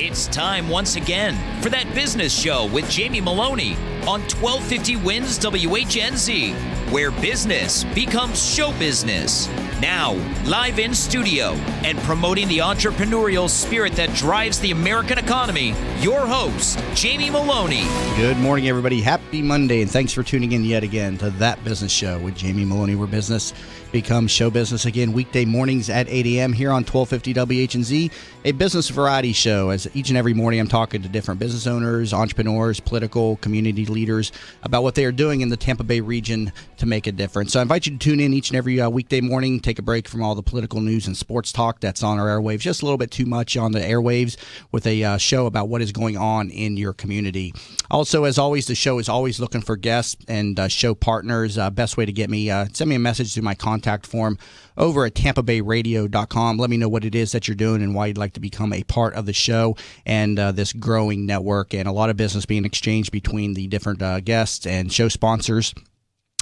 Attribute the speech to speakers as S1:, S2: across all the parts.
S1: It's time once again for That Business Show with Jamie Maloney on 1250 Wins WHNZ, where business becomes show business. Now, live in studio and promoting the entrepreneurial spirit that drives the American economy, your host, Jamie Maloney.
S2: Good morning, everybody. Happy Monday, and thanks for tuning in yet again to That Business Show with Jamie Maloney, where business becomes show business. Again, weekday mornings at 8 a.m. here on 1250 WHNZ, a business variety show. As each and every morning, I'm talking to different business owners, entrepreneurs, political, community leaders about what they are doing in the Tampa Bay region to make a difference. So I invite you to tune in each and every weekday morning, take a break from all the political news and sports talk that's on our airwaves, just a little bit too much on the airwaves, with a show about what is going on in your community. Also, as always, the show is always looking for guests and show partners. Best way to get me, send me a message through my contact form over at tampabayradio.com. Let me know what it is that you're doing and why you'd like to become a part of the show and this growing network, and a lot of business being exchanged between the different guests and show sponsors.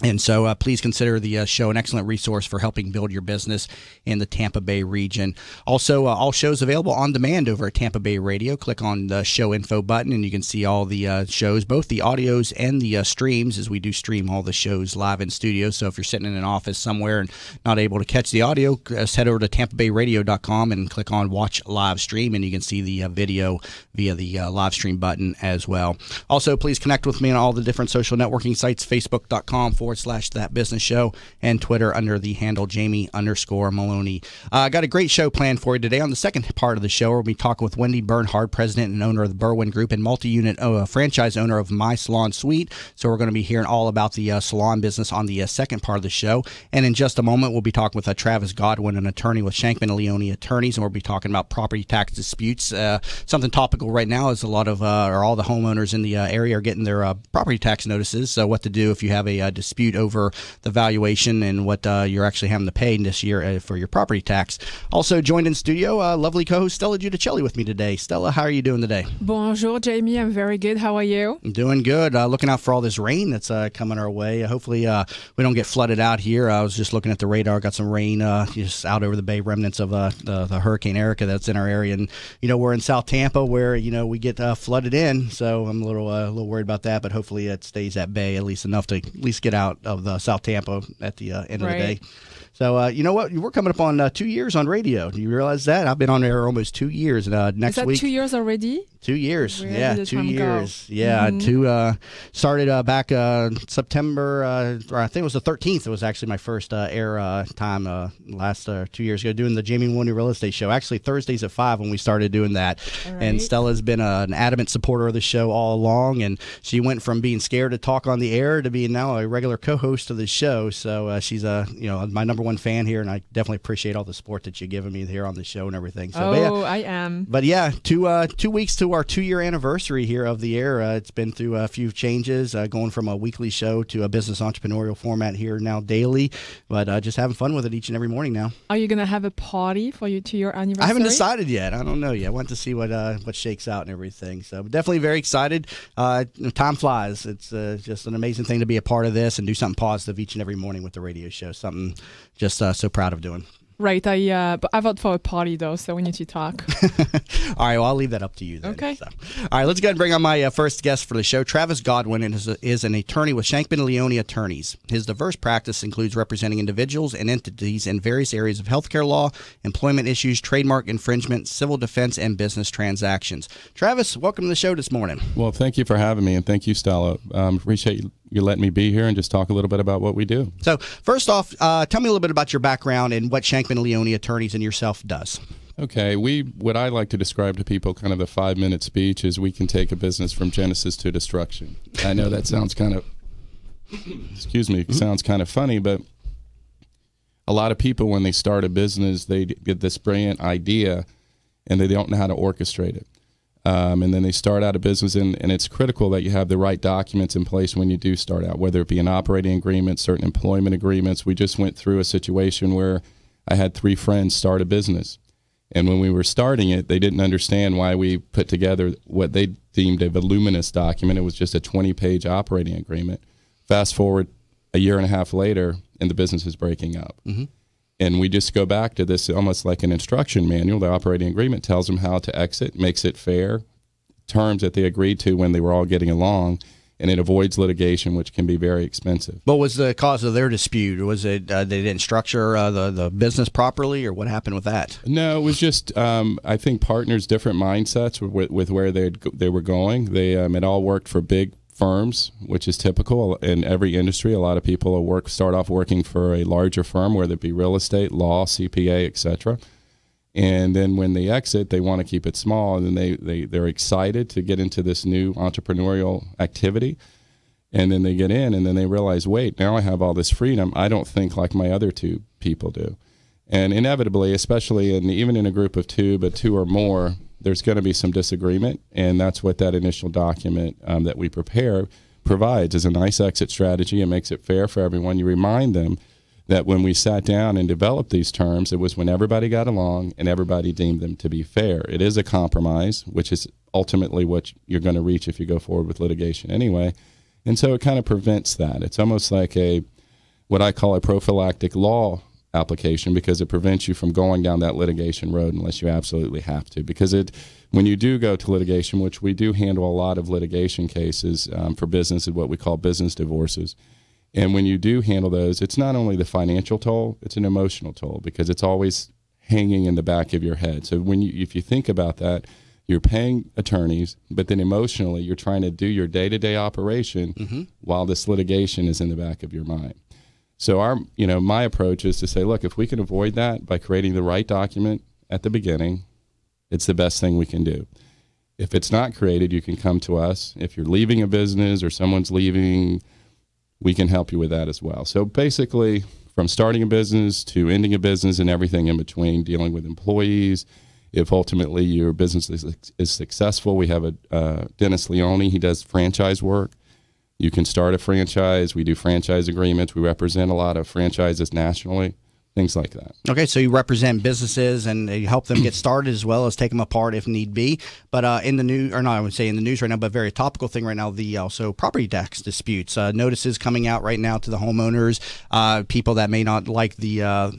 S2: And so please consider the show an excellent resource for helping build your business in the Tampa Bay region. Also, all shows available on demand over at Tampa Bay Radio. Click on the show info button, and you can see all the shows, both the audios and the streams, as we do stream all the shows live in studio. So if you're sitting in an office somewhere and not able to catch the audio, just head over to tampabayradio.com and click on Watch Live Stream, and you can see the video via the live stream button as well. Also, please connect with me on all the different social networking sites, facebook.com/That Business Show, and Twitter under the handle Jamie_Maloney. I got a great show planned for you today. On the second part of the show, we'll be talking with Wendy Bernhard, president and owner of the Godwin Group and multi-unit franchise owner of My Salon Suite. So we're going to be hearing all about the salon business on the second part of the show. And in just a moment, we'll be talking with Travis Godwin, an attorney with Shankman & Leone Attorneys, and we'll be talking about property tax disputes. Something topical right now is a lot of, or all the homeowners in the area are getting their property tax notices. So what to do if you have a dispute over the valuation and what you're actually having to pay this year for your property tax. Also joined in studio, lovely co-host Stella Giudicelli with me today. Stella, how are you doing today?
S3: Bonjour, Jamie. I'm very good. How are you?
S2: I'm doing good. Looking out for all this rain that's coming our way. Hopefully we don't get flooded out here. I was just looking at the radar. Got some rain just out over the bay, remnants of the Hurricane Erica that's in our area. And, we're in South Tampa where, we get flooded in. So I'm a little worried about that. But hopefully it stays at bay at least enough to at least get out of the South Tampa at the end of the day. So, you know what? We're coming up on 2 years on radio. Do you realize that? I've been on air almost 2 years. Next
S3: week. Is that 2 years already?
S2: 2 years.
S3: Where
S2: yeah,
S3: did
S2: 2 years.
S3: Go?
S2: Yeah, started back September, or I think it was the 13th. It was actually my first air time last 2 years ago, doing the Jamie Maloney Real Estate Show. Actually, Thursdays at 5 when we started doing that. Right. And Stella's been an adamant supporter of the show all along, and she went from being scared to talk on the air to being now a regular co-host of the show. So she's my number one fan here, and I definitely appreciate all the support that you've given me here on the show and everything. So,
S3: I am.
S2: But yeah, 2 weeks to our 2-year anniversary here of the air. It's been through a few changes, going from a weekly show to a business entrepreneurial format here now daily, but just having fun with it each and every morning now.
S3: Are you going to have a party for your 2-year anniversary?
S2: I haven't decided yet. I don't know yet. I want to see what shakes out and everything. So definitely very excited. Time flies. It's just an amazing thing to be a part of this and do something positive each and every morning with the radio show. Something just so proud of doing.
S3: Right. But I vote for a party, though, so we need to talk.
S2: All right. Well, I'll leave that up to you then.
S3: Okay.
S2: So. All right. Let's go ahead and bring on my first guest for the show. Travis Godwin is an attorney with Shankman & Leone Attorneys. His diverse practice includes representing individuals and entities in various areas of healthcare law, employment issues, trademark infringement, civil defense, and business transactions. Travis, welcome to the show this morning.
S4: Well, thank you for having me, and thank you, Stella. Appreciate you letting me be here and just talk a little bit about what we do.
S2: So first off, tell me a little bit about your background and what Shankman & Leone Attorneys and yourself does.
S4: Okay, what I like to describe to people, kind of the 5-minute speech, is we can take a business from Genesis to destruction. I know that sounds kind of, sounds kind of funny, but a lot of people, when they start a business, they get this brilliant idea and they don't know how to orchestrate it. And then they start out a business, and it's critical that you have the right documents in place when you do start out, whether it be an operating agreement, certain employment agreements. We just went through a situation where I had 3 friends start a business. And when we were starting it, they didn't understand why we put together what they deemed a voluminous document. It was just a 20-page operating agreement. Fast forward a year and a half later, and the business is breaking up. Mm-hmm. And we just go back to this almost like an instruction manual. The operating agreement tells them how to exit, makes it fair, terms that they agreed to when they were all getting along, and it avoids litigation, which can be very expensive.
S2: What was the cause of their dispute? Was it they didn't structure the business properly, or what happened with that?
S4: No, it was just I think partners' different mindsets with where they were going. They it all worked for big firms, which is typical in every industry. A lot of people start off working for a larger firm, whether it be real estate, law, CPA, etc. And then when they exit, they want to keep it small, and then they're excited to get into this new entrepreneurial activity. And then they get in, and then they realize, wait, now I have all this freedom. I don't think like my other two people do. And inevitably, especially even in a group of two, but two or more, there's going to be some disagreement, and that's what that initial document that we prepare provides as a nice exit strategy. It makes it fair for everyone. You remind them that when we sat down and developed these terms, it was when everybody got along and everybody deemed them to be fair. It is a compromise, which is ultimately what you're going to reach if you go forward with litigation anyway. And so it kind of prevents that. It's almost like what I call a prophylactic law application, because it prevents you from going down that litigation road unless you absolutely have to. Because when you do go to litigation, which we do handle a lot of litigation cases for business and what we call business divorces, and when you do handle those, it's not only the financial toll, it's an emotional toll, because it's always hanging in the back of your head. So if you think about that, you're paying attorneys, but then emotionally you're trying to do your day-to-day operation while this litigation is in the back of your mind. So my approach is to say, look, if we can avoid that by creating the right document at the beginning, it's the best thing we can do. If it's not created, you can come to us. If you're leaving a business or someone's leaving, we can help you with that as well. So basically, from starting a business to ending a business and everything in between, dealing with employees, if ultimately your business is successful, we have a Dennis Leone. He does franchise work. You can start a franchise. We do franchise agreements. We represent a lot of franchises nationally, things like that. Okay,
S2: so you represent businesses and you help them get started as well as take them apart if need be. But in the news, or not, I would say in the news right now, but very topical thing right now, the also property tax disputes. Notices coming out right now to the homeowners, people that may not like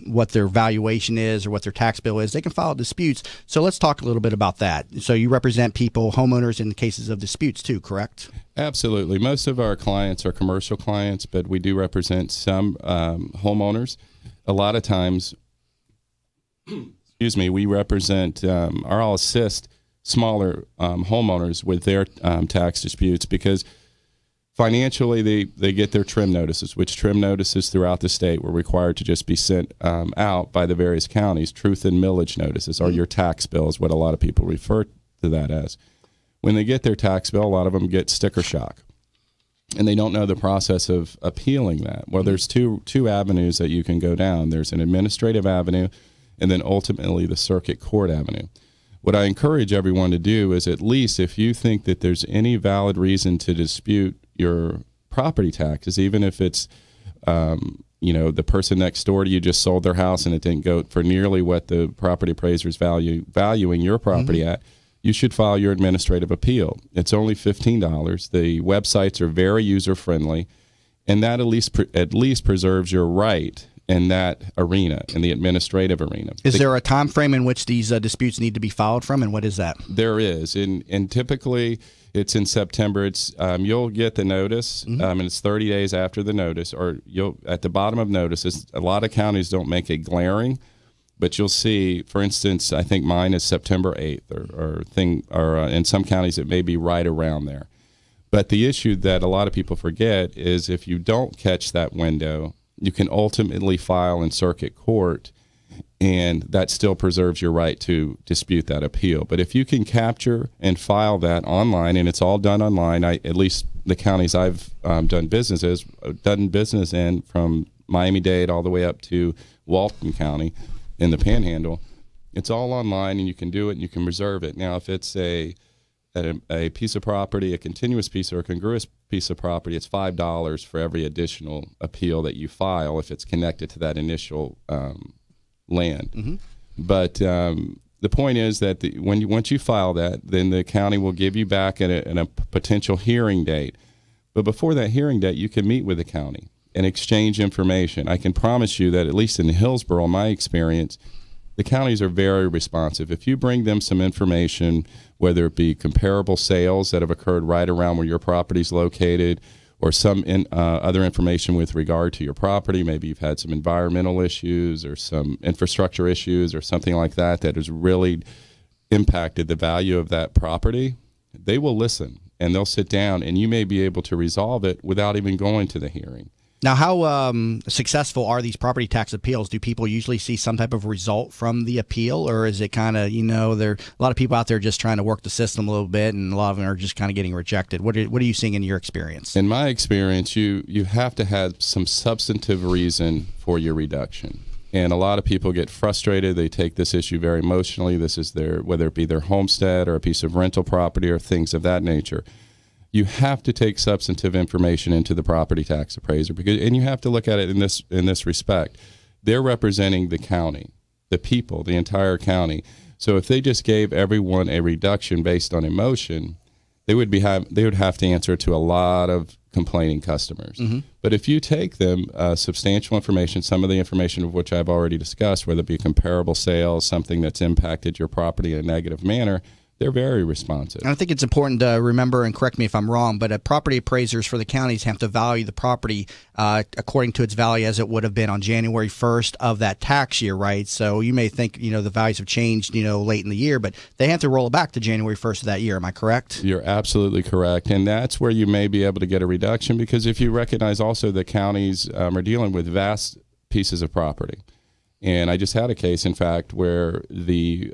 S2: what their valuation is or what their tax bill is, they can file disputes. So let's talk a little bit about that. So you represent people, homeowners, in cases of disputes too, correct?
S4: Absolutely. Most of our clients are commercial clients, but we do represent some homeowners. A lot of times, we represent or I'll assist smaller homeowners with their tax disputes, because financially they get their trim notices, which trim notices throughout the state were required to just be sent out by the various counties. Truth and millage notices are your tax bills, what a lot of people refer to that as. When they get their tax bill, a lot of them get sticker shock, and they don't know the process of appealing that. Well, there's two avenues that you can go down. There's an administrative avenue, and then ultimately the circuit court avenue. What I encourage everyone to do is, at least if you think that there's any valid reason to dispute your property taxes, even if it's the person next door to you just sold their house and it didn't go for nearly what the property appraiser's valuing your property at, you should file your administrative appeal. It's only $15. The websites are very user-friendly, and that at least preserves your right in that arena, in the administrative arena.
S2: Is there a time frame in which these disputes need to be filed from, and what is that?
S4: There is, and typically it's in September. It's you'll get the notice, and it's 30 days after the notice, or you'll at the bottom of notices. A lot of counties don't make it glaring, but you'll see, for instance, I think mine is September 8th, or in some counties it may be right around there. But the issue that a lot of people forget is, if you don't catch that window, you can ultimately file in circuit court, and that still preserves your right to dispute that appeal. But if you can capture and file that online, and it's all done online, at least the counties I've done business in, from Miami-Dade all the way up to Walton County in the Panhandle, it's all online, and you can do it and you can reserve it. Now, if it's a piece of property, a continuous piece or a congruous piece of property, it's $5 for every additional appeal that you file if it's connected to that initial land. But the point is that once you file that, then the county will give you back a potential hearing date. But before that hearing date, you can meet with the county. and exchange information. I can promise you that, at least in Hillsborough, my experience, the counties are very responsive. If you bring them some information, whether it be comparable sales that have occurred right around where your property is located, or some other information with regard to your property, maybe you've had some environmental issues or some infrastructure issues or something like that that has really impacted the value of that property, they will listen and they'll sit down, and you may be able to resolve it without even going to the hearing.
S2: Now, how successful are these property tax appeals? Do people usually see some type of result from the appeal, or is it kind of, there are a lot of people out there just trying to work the system a little bit, and a lot of them are just kind of getting rejected? What are you seeing in your experience?
S4: In my experience, you have to have some substantive reason for your reduction. And a lot of people get frustrated. They take this issue very emotionally. This is whether it be their homestead or a piece of rental property or things of that nature. You have to take substantive information into the property tax appraiser, and you have to look at it in this respect. They're representing the county, the people, the entire county. So if they just gave everyone a reduction based on emotion, they would have to answer to a lot of complaining customers. Mm-hmm. But if you take them substantial information, some of the information of which I've already discussed, whether it be comparable sales, something that's impacted your property in a negative manner, they're very responsive.
S2: And I think it's important to remember, and correct me if I'm wrong, but property appraisers for the counties have to value the property according to its value as it would have been on January 1st of that tax year, right? So you may think, the values have changed, late in the year, but they have to roll it back to January 1st of that year. Am I correct?
S4: You're absolutely correct. And that's where you may be able to get a reduction, because if you recognize also the counties are dealing with vast pieces of property. And I just had a case, in fact, where the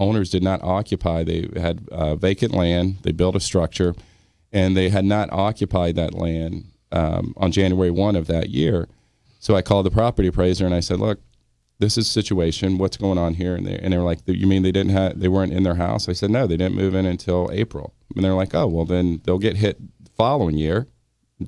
S4: owners did not occupy. They had vacant land. They built a structure, and they had not occupied that land on January 1 of that year. So I called the property appraiser, and I said, look, this is the situation. What's going on here? And they were like, you mean they weren't in their house? I said, no, they didn't move in until April. And they're like, oh, well, then they'll get hit the following year,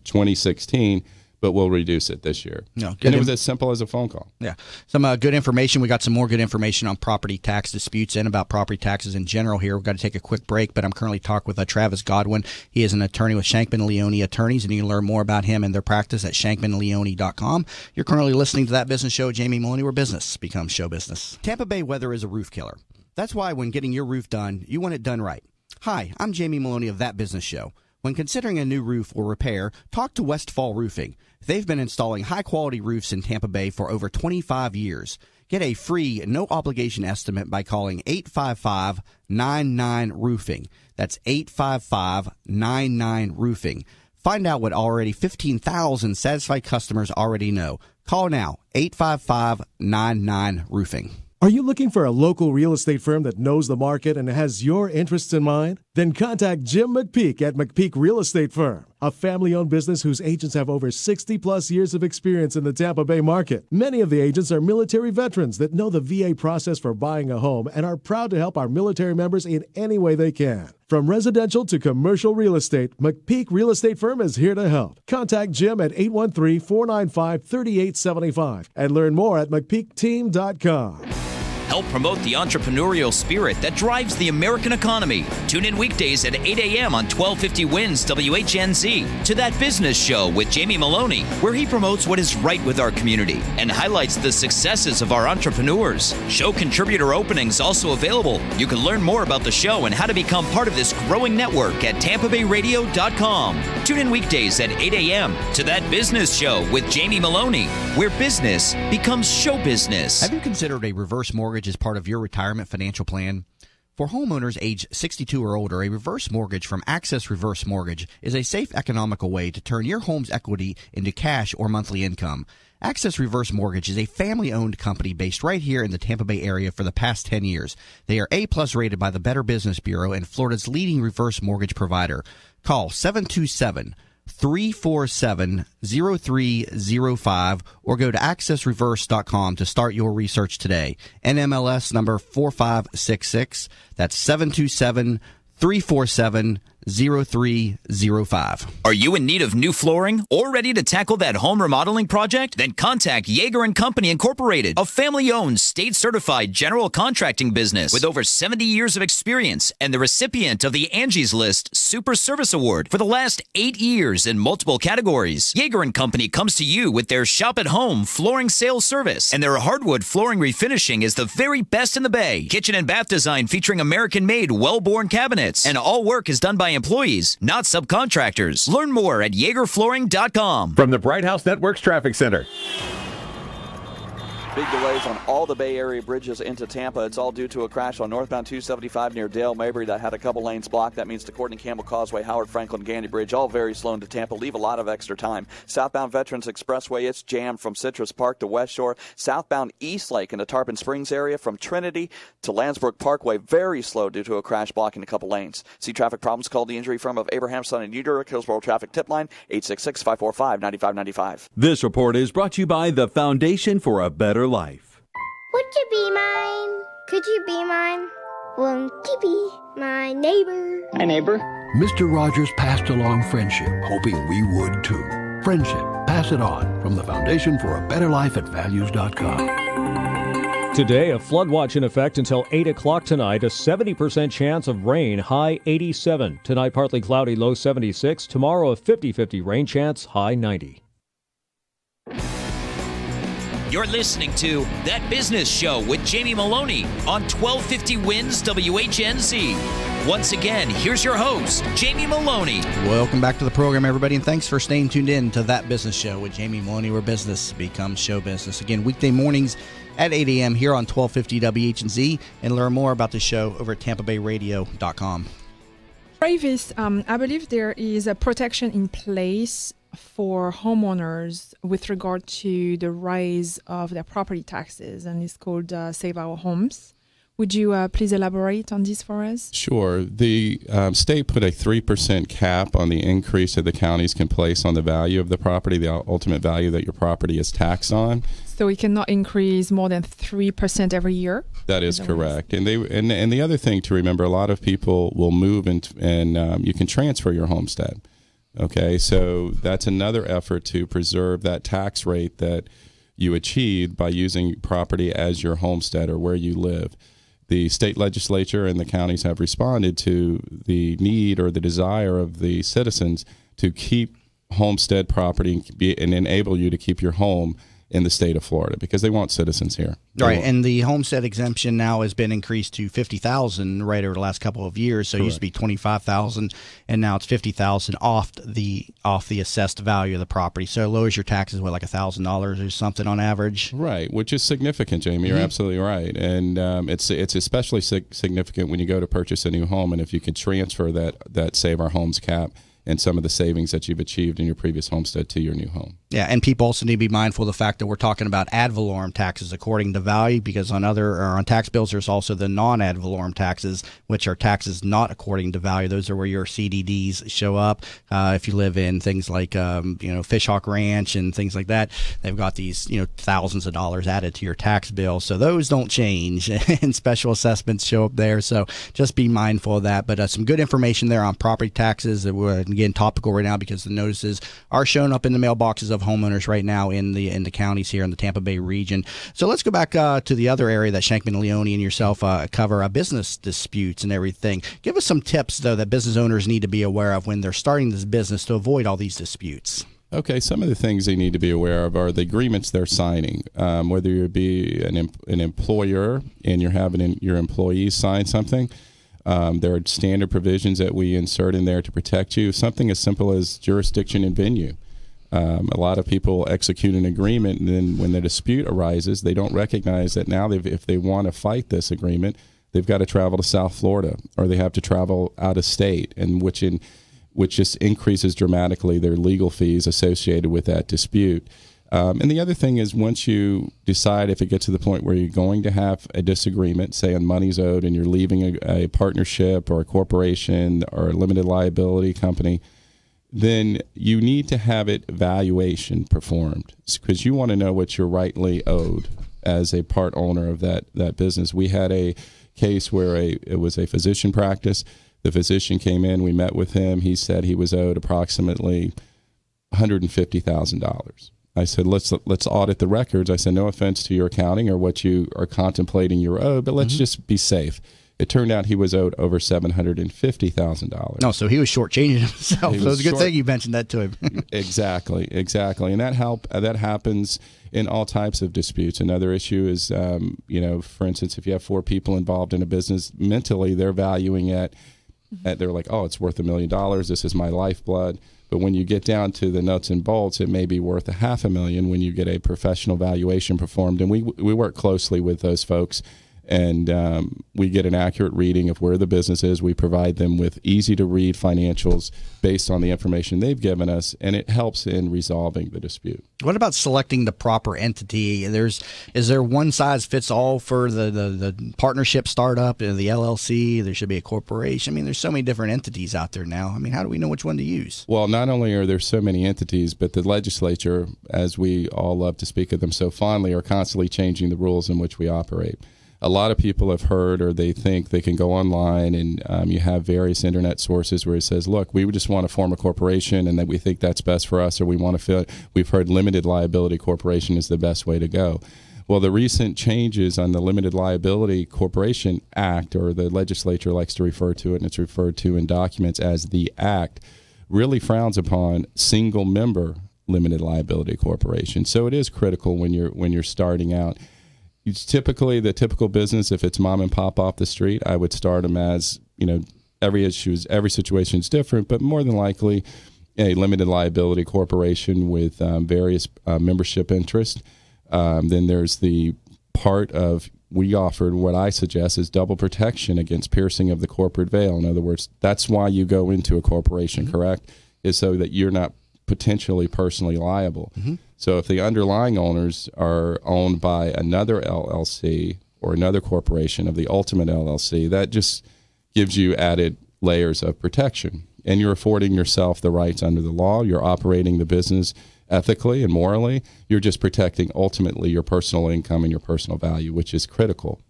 S4: 2016, but we'll reduce it this year. No, and it was as simple as a phone call.
S2: Yeah. Some good information. We got some more good information on property tax disputes and about property taxes in general here. We've got to take a quick break, but I'm currently talking with Travis Godwin. He is an attorney with Shankman Leone Attorneys, and you can learn more about him and their practice at shankmanleone.com. You're currently listening to That Business Show. Jamie Maloney, where business becomes show business. Tampa Bay weather is a roof killer. That's why when getting your roof done, you want it done right. Hi, I'm Jamie Maloney of That Business Show. When considering a new roof or repair, talk to Westfall Roofing. They've been installing high-quality roofs in Tampa Bay for over 25 years. Get a free, no-obligation estimate by calling 855-99-ROOFING. That's 855-99-ROOFING. Find out what already 15,000 satisfied customers already know. Call now, 855-99-ROOFING.
S5: Are you looking for a local real estate firm that knows the market and has your interests in mind? Then contact Jim McPeak at McPeak Real Estate Firm, a family-owned business whose agents have over 60-plus years of experience in the Tampa Bay market. Many of the agents are military veterans that know the VA process for buying a home and are proud to help our military members in any way they can. From residential to commercial real estate, McPeak Real Estate Firm is here to help. Contact Jim at 813-495-3875 and learn more at McPeakTeam.com.
S1: Help promote the entrepreneurial spirit that drives the American economy. Tune in weekdays at 8 a.m. on 1250 WINS WHNZ to That Business Show with Jamie Maloney, where he promotes what is right with our community and highlights the successes of our entrepreneurs. Show contributor openings also available. You can learn more about the show and how to become part of this growing network at TampaBayRadio.com. Tune in weekdays at 8 a.m. to That Business Show with Jamie Maloney, where business becomes show business.
S2: Have you considered a reverse mortgage as part of your retirement financial plan? For homeowners age 62 or older, a reverse mortgage from Access Reverse Mortgage is a safe, economical way to turn your home's equity into cash or monthly income. Access Reverse Mortgage is a family-owned company based right here in the Tampa Bay area for the past 10 years. They are A-plus rated by the Better Business Bureau and Florida's leading reverse mortgage provider. Call 727-347-0305 or go to accessreverse.com to start your research today. NMLS number 4566. That's 727-347-0305. 0305.
S1: Are you in need of new flooring or ready to tackle that home remodeling project? Then contact Yeager & Company Incorporated, a family-owned, state-certified general contracting business with over 70 years of experience and the recipient of the Angie's List Super Service Award for the last 8 years in multiple categories. Yeager & Company comes to you with their shop-at-home flooring sales service, and their hardwood flooring refinishing is the very best in the Bay. Kitchen and bath design featuring American-made, well-born cabinets, and all work is done by employees, not subcontractors. Learn more at YeagerFlooring.com.
S6: From the Bright House Networks Traffic Center.
S7: Big delays on all the Bay Area bridges into Tampa. It's all due to a crash on northbound 275 near Dale Mabry that had a couple lanes blocked. That means the Courtney Campbell Causeway, Howard Franklin, Gandy Bridge, all very slow into Tampa. Leave a lot of extra time. Southbound Veterans Expressway, it's jammed from Citrus Park to West Shore. Southbound East Lake in the Tarpon Springs area from Trinity to Landsbrook Parkway, very slow due to a crash blocking a couple lanes. See traffic problems? Call the injury firm of Abraham, Son & Uderick, Hillsborough Traffic Tip Line, 866-545-9595.
S8: This report is brought to you by the Foundation for a Better Life.
S9: Would you be mine? Could you be mine? Won't you be my neighbor?
S10: Hi, neighbor.
S11: Mr. Rogers passed along friendship, hoping we would too. Friendship, pass it on from the Foundation for a Better Life at values.com.
S12: Today, a flood watch in effect until 8 o'clock tonight. A 70% chance of rain, high 87. Tonight, partly cloudy, low 76. Tomorrow, a 50-50 rain chance, high 90.
S1: You're listening to That Business Show with Jamie Maloney on 1250 Wins WHNZ. Once again, here's your host, Jamie Maloney.
S2: Welcome back to the program, everybody, and thanks for staying tuned in to That Business Show with Jamie Maloney, where business becomes show business. Again, weekday mornings at 8 a.m. here on 1250 WHNZ, and learn more about the show over at TampaBayRadio.com.
S3: Travis, I believe there is a protection in place for homeowners with regard to the rise of their property taxes, and it's called Save Our Homes. Would you please elaborate on this for us?
S4: Sure. The state put a 3% cap on the increase that the counties can place on the value of the property, the ultimate value that your property is taxed on.
S3: So it cannot increase more than 3% every year?
S4: That is correct. And the other thing to remember, a lot of people will move and you can transfer your homestead. Okay, so that's another effort to preserve that tax rate that you achieved by using property as your homestead or where you live. The state legislature and the counties have responded to the need or the desire of the citizens to keep homestead property and enable you to keep your home in the state of Florida because they want citizens here.
S2: Right, and the homestead exemption now has been increased to $50,000 right over the last couple of years. So it used to be $25,000, and now it's $50,000 off the assessed value of the property. So it lowers your taxes like $1,000 or something on average.
S4: Right, which is significant, Jamie. You're absolutely right, and it's especially significant when you go to purchase a new home, and if you can transfer that Save Our Homes cap and some of the savings that you've achieved in your previous homestead to your new home.
S2: Yeah, and people also need to be mindful of the fact that we're talking about ad valorem taxes according to value, because on tax bills there's also the non-ad valorem taxes, which are taxes not according to value. Those are where your CDDs show up. If you live in things like Fishhawk Ranch and things like that, they've got these thousands of dollars added to your tax bill. So those don't change, and special assessments show up there. So just be mindful of that. But some good information there on property taxes that we're again topical right now because the notices are showing up in the mailboxes of homeowners right now in the counties here in the Tampa Bay region. So let's go back to the other area that Shankman and Leone and yourself cover, business disputes and everything. Give us some tips, though, that business owners need to be aware of when they're starting this business to avoid all these disputes.
S4: Okay, some of the things they need to be aware of are the agreements they're signing. Whether you be an employer and you're having your employees sign something, there are standard provisions that we insert in there to protect you. Something as simple as jurisdiction and venue. A lot of people execute an agreement, and then when the dispute arises, they don't recognize that now if they want to fight this agreement, they've got to travel to South Florida or they have to travel out of state, and which just increases dramatically their legal fees associated with that dispute. And the other thing is, once you decide, if it gets to the point where you're going to have a disagreement, say on money's owed and you're leaving a partnership or a corporation or a limited liability company, then you need to have it valuation performed because you want to know what you're rightly owed as a part owner of that business. We had a case where it was a physician practice The physician came in, we met with him. He said he was owed approximately $150,000. I said, let's audit the records. I said, no offense to your accounting or what you are contemplating you're owed, but let's just be safe. It turned out he was owed over $750,000.
S2: No, so he was shortchanging himself. So it was a good thing you mentioned that to him.
S4: Exactly. And that happens in all types of disputes. Another issue is, for instance, if you have 4 people involved in a business, mentally they're valuing it. They're like, oh, it's worth $1 million. This is my lifeblood. But when you get down to the nuts and bolts, it may be worth $500,000 when you get a professional valuation performed. And we work closely with those folks, and we get an accurate reading of where the business is. We provide them with easy-to-read financials based on the information they've given us, and it helps in resolving the dispute.
S2: What about selecting the proper entity? Is there one size fits all for the partnership startup, the LLC? There should be a corporation. I mean, there's so many different entities out there now. I mean, how do we know which one to use?
S4: Well, not only are there so many entities, but the legislature, as we all love to speak of them so fondly, are constantly changing the rules in which we operate. A lot of people have heard, or they think they can go online and you have various internet sources where it says, look, we just want to form a corporation and that we think that's best for us, or we've heard limited liability corporation is the best way to go. Well, the recent changes on the Limited Liability Corporation Act, or the legislature likes to refer to it, and it's referred to in documents as the Act, really frowns upon single member limited liability corporation. So it is critical when you're starting out. It's typically the typical business, if it's mom and pop off the street, I would start them as, every situation is different, but more than likely a limited liability corporation with various membership interests. Then there's the part of, we offered what I suggest is double protection against piercing of the corporate veil. In other words, that's why you go into a corporation, correct? Is so that you're not potentially personally liable. So if the underlying owners are owned by another LLC or another corporation of the ultimate LLC, that just gives you added layers of protection. And you're affording yourself the rights under the law. You're operating the business ethically and morally. You're just protecting ultimately your personal income and your personal value, which is critical.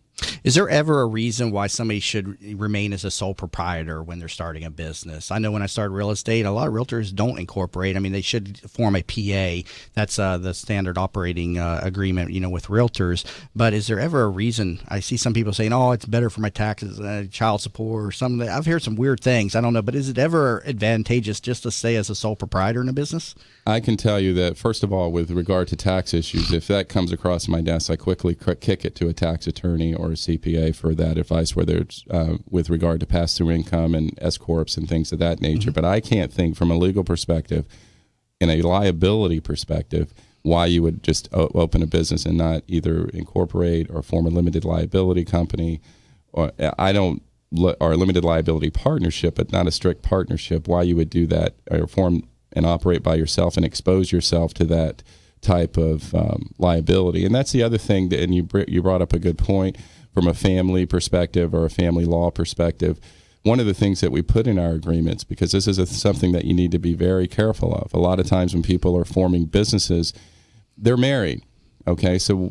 S2: Is there ever a reason why somebody should remain as a sole proprietor when they're starting a business? I know when I started real estate, a lot of realtors don't incorporate. I mean, they should form a PA. That's the standard operating agreement, with realtors. But is there ever a reason? I see some people saying, oh, it's better for my taxes, child support, or something. I've heard some weird things. I don't know. But is it ever advantageous just to stay as a sole proprietor in a business?
S4: I can tell you that, first of all, with regard to tax issues, if that comes across my desk, I quickly kick it to a tax attorney or a CPA for that advice, whether it's with regard to pass-through income and S-corps and things of that nature. But I can't think from a legal perspective, in a liability perspective, why you would just open a business and not either incorporate or form a limited liability company, or or a limited liability partnership, but not a strict partnership. Why you would do that or form and operate by yourself and expose yourself to that type of liability. And that's the other thing, and you brought up a good point from a family perspective or a family law perspective. One of the things that we put in our agreements, because this is something that you need to be very careful of. A lot of times when people are forming businesses, they're married. Okay, their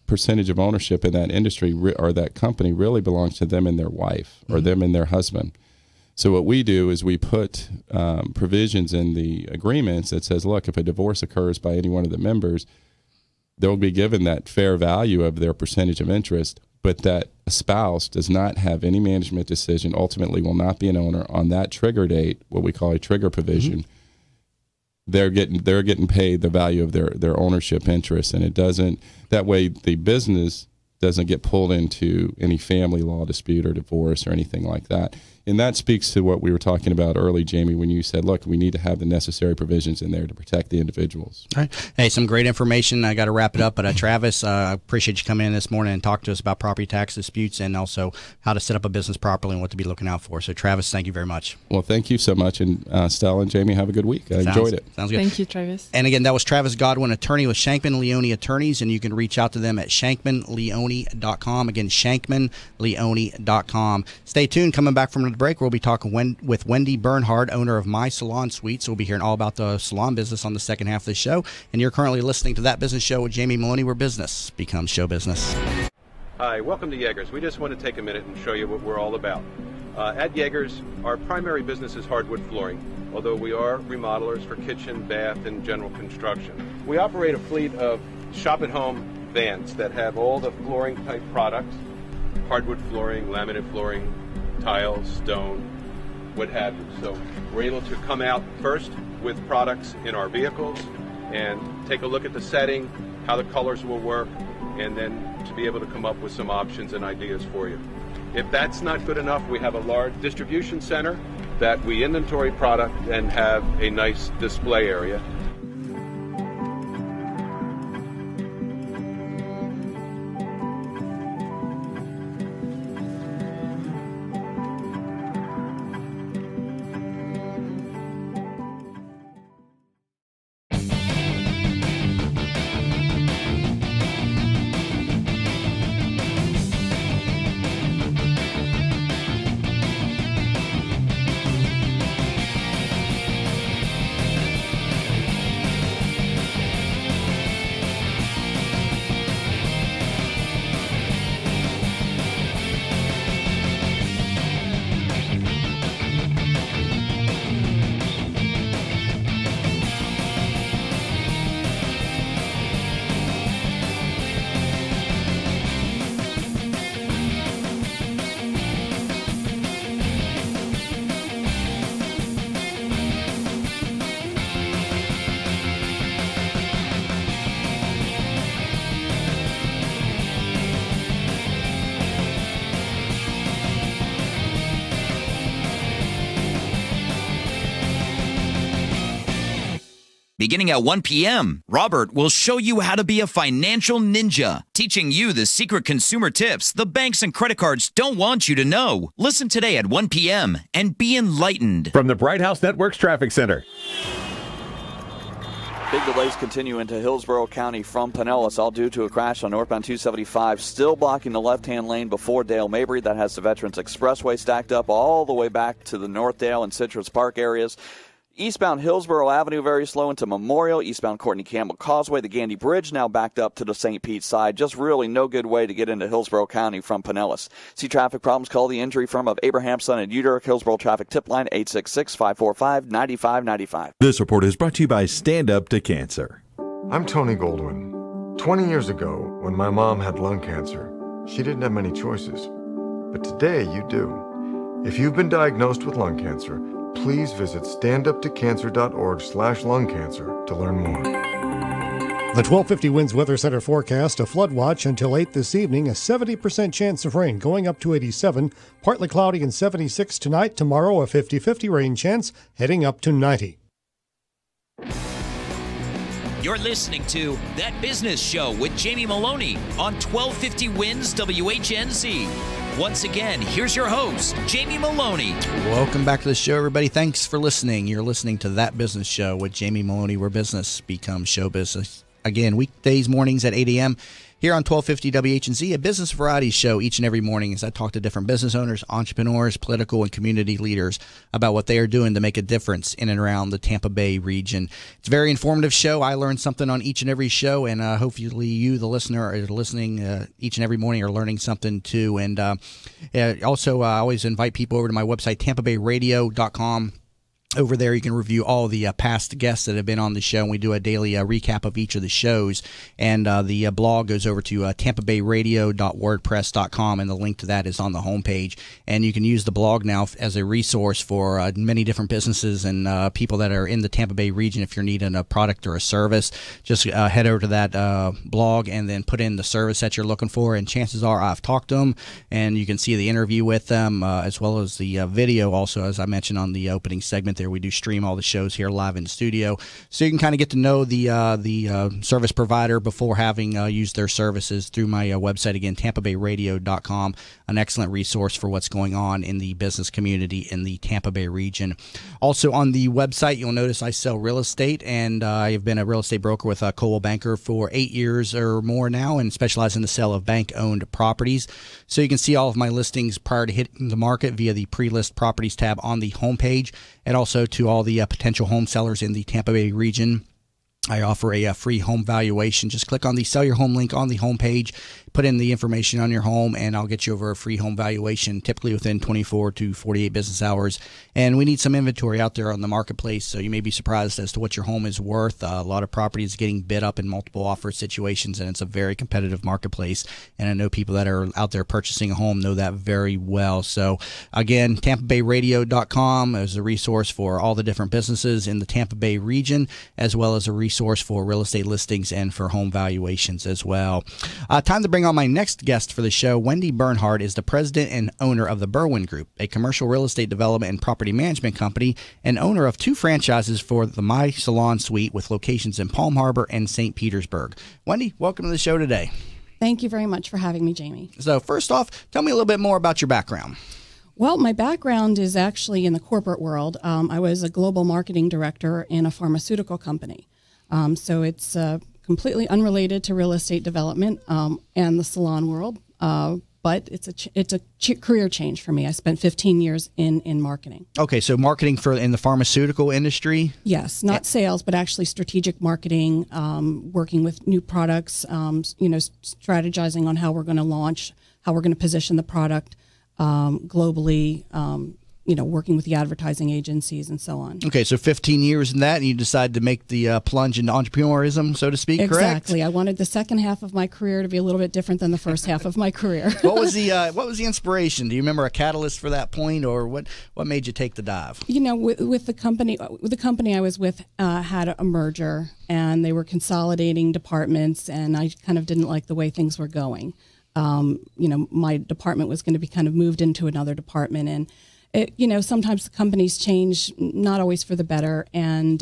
S4: percentage of ownership in that industry or that company really belongs to them and their wife, or them and their husband. So what we do is we put provisions in the agreements that says, look, if a divorce occurs by any one of the members, they'll be given that fair value of their percentage of interest, but that a spouse does not have any management decision, ultimately will not be an owner on that trigger date, what we call a trigger provision. They're getting paid the value of their ownership interest, and it doesn't, that way the business doesn't get pulled into any family law dispute or divorce or anything like that. And that speaks to what we were talking about early, Jamie, when you said, look, we need to have the necessary provisions in there to protect the individuals.
S2: All right. Hey, some great information. I got to wrap it up. But Travis, I appreciate you coming in this morning and talking to us about property tax disputes and also how to set up a business properly and what to be looking out for. So, Travis, thank you very much.
S4: Well, thank you so much. And Stella and Jamie, have a good week. I enjoyed it.
S2: Sounds good.
S3: Thank you, Travis.
S2: And again, that was Travis Godwin, attorney with Shankman Leone Attorneys, and you can reach out to them at shankmanleone.com. Again, shankmanleone.com. Stay tuned. Coming back from the break, we'll be talking with Wendy Bernhard, owner of My Salon Suites. We'll be hearing all about the salon business on the second half of the show. And you're currently listening to That Business Show with Jamie Maloney, where business becomes show business.
S10: Hi, welcome to Yeager's. We just want to take a minute and show you what we're all about. At Yeager's, our primary business is hardwood flooring, although we are remodelers for kitchen, bath, and general construction. We operate a fleet of shop-at-home vans that have all the flooring-type products, hardwood flooring, laminate flooring, tiles, stone, what have you. So we're able to come out first with products in our vehicles and take a look at the setting, how the colors will work, and then to be able to come up with some options and ideas for you. If that's not good enough, we have a large distribution center that we inventory product and have a nice display area.
S1: Beginning at 1 p.m., Robert will show you how to be a financial ninja, teaching you the secret consumer tips the banks and credit cards don't want you to know. Listen today at 1 p.m. and be enlightened.
S6: From the Bright House Networks Traffic Center.
S7: Big delays continue into Hillsborough County from Pinellas, all due to a crash on northbound 275, still blocking the left-hand lane before Dale Mabry. That has the Veterans Expressway stacked up all the way back to the Northdale and Citrus Park areas. Eastbound Hillsborough Avenue very slow into Memorial. Eastbound Courtney Campbell Causeway. The Gandy Bridge now backed up to the St. Pete side. Just really no good way to get into Hillsborough County from Pinellas. See traffic problems? Call the injury firm of Abraham, Son and Uter. Hillsborough Traffic Tip Line 866-545-9595.
S13: This report is brought to you by Stand Up to Cancer.
S14: I'm Tony Goldwyn. 20 years ago, when my mom had lung cancer, she didn't have many choices. But today you do. If you've been diagnosed with lung cancer, please visit standuptocancer.org/lung cancer to learn more.
S5: The 1250 Winds Weather Center forecast, a flood watch until 8 this evening, a 70% chance of rain going up to 87, partly cloudy and 76 tonight. Tomorrow, a 50-50 rain chance heading up to 90.
S1: You're listening to That Business Show with Jamie Maloney on 1250 Winds WHNZ. Once again, here's your host, Jamie Maloney.
S2: Welcome back to the show, everybody. Thanks for listening. You're listening to That Business Show with Jamie Maloney, where business becomes show business. Again, weekdays mornings at 8 a.m. here on 1250 WHNZ, a business variety show each and every morning as I talk to different business owners, entrepreneurs, political and community leaders about what they are doing to make a difference in and around the Tampa Bay region. It's a very informative show. I learn something on each and every show, and hopefully you, the listener, are listening each and every morning are learning something too. And also, I always invite people over to my website, tampabayradio.com. Over there, you can review all the past guests that have been on the show, and we do a daily recap of each of the shows. And the blog goes over to tampabayradio.wordpress.com, and the link to that is on the homepage. And you can use the blog now as a resource for many different businesses and people that are in the Tampa Bay region. If you're needing a product or a service, just head over to that blog and then put in the service that you're looking for. And chances are I've talked to them, and you can see the interview with them as well as the video also, as I mentioned on the opening segment there. We do stream all the shows here live in the studio, so you can kind of get to know the service provider before having used their services through my website. Again, tampabayradio.com, an excellent resource for what's going on in the business community in the Tampa Bay region. Also on the website, you'll notice I sell real estate, and I have been a real estate broker with Coldwell Banker for 8 years or more now, and specialize in the sale of bank-owned properties. So you can see all of my listings prior to hitting the market via the pre-list properties tab on the homepage, and also to all the potential home sellers in the Tampa Bay region. I offer a free home valuation. Just click on the Sell Your Home link on the homepage, put in the information on your home, and I'll get you over a free home valuation, typically within 24 to 48 business hours. And we need some inventory out there on the marketplace, so you may be surprised as to what your home is worth. A lot of property is getting bid up in multiple offer situations, and it's a very competitive marketplace. And I know people that are out there purchasing a home know that very well. So, again, TampaBayRadio.com is a resource for all the different businesses in the Tampa Bay region, as well as a resource for real estate listings and for home valuations as well. Time to bring on my next guest for the show. Wendy Bernhard is the president and owner of the Godwin Group, a commercial real estate development and property management company, and owner of 2 franchises for the My Salon Suite with locations in Palm Harbor and St. Petersburg. Wendy, welcome to the show today.
S15: Thank you very much for having me, Jamie.
S2: So first off, tell me a little bit more about your background.
S15: Well, my background is actually in the corporate world. I was a global marketing director in a pharmaceutical company. So it's completely unrelated to real estate development and the salon world, but it's a career change for me. I spent 15 years in marketing.
S2: Okay, so marketing in the pharmaceutical industry?
S15: Yes, not sales, but actually strategic marketing, working with new products, strategizing on how we're going to launch, how we're going to position the product globally, working with the advertising agencies and so on.
S2: Okay, so 15 years in that, and you decided to make the plunge into entrepreneurism, so to speak, correct?
S15: Exactly. I wanted the second half of my career to be a little bit different than the first half of my career.
S2: What was the inspiration? Do you remember a catalyst for that point, or what made you take the dive?
S15: With the company I was with had a merger, and they were consolidating departments, and I kind of didn't like the way things were going. My department was going to be kind of moved into another department, and sometimes the companies change, not always for the better. And,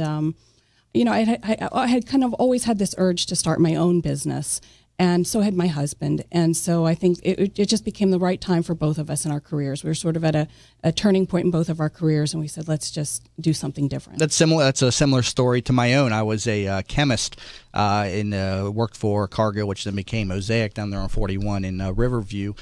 S15: I had kind of always had this urge to start my own business. And so had my husband. And so I think it just became the right time for both of us in our careers. We were sort of at a turning point in both of our careers, and we said, let's just do something different. That's
S2: a similar story to my own. I was a chemist worked for Cargill, which then became Mosaic down there on 41 in Riverview.